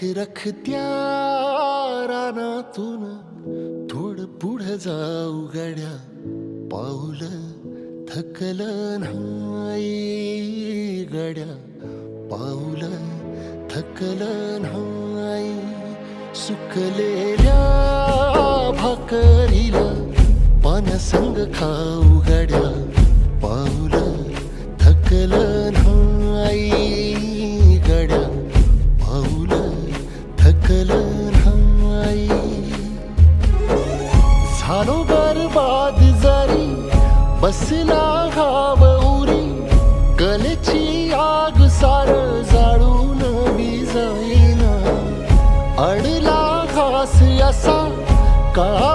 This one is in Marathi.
रखरखत्या रानातून थोडं पुढं जाऊ गड्या, पाऊल थकलं नाही गड्या, पाऊल थकलं नाही. सुकलेल्या भाकरीला पाण्यासंग खाऊ गड्या, पाऊल थकलं नाही गड्या, पाऊल थकलं नाही. झालो बरबाद जरी बसला घाव उरी, कलेची आग सार जाळून विजाईना. अडला घास असा काळा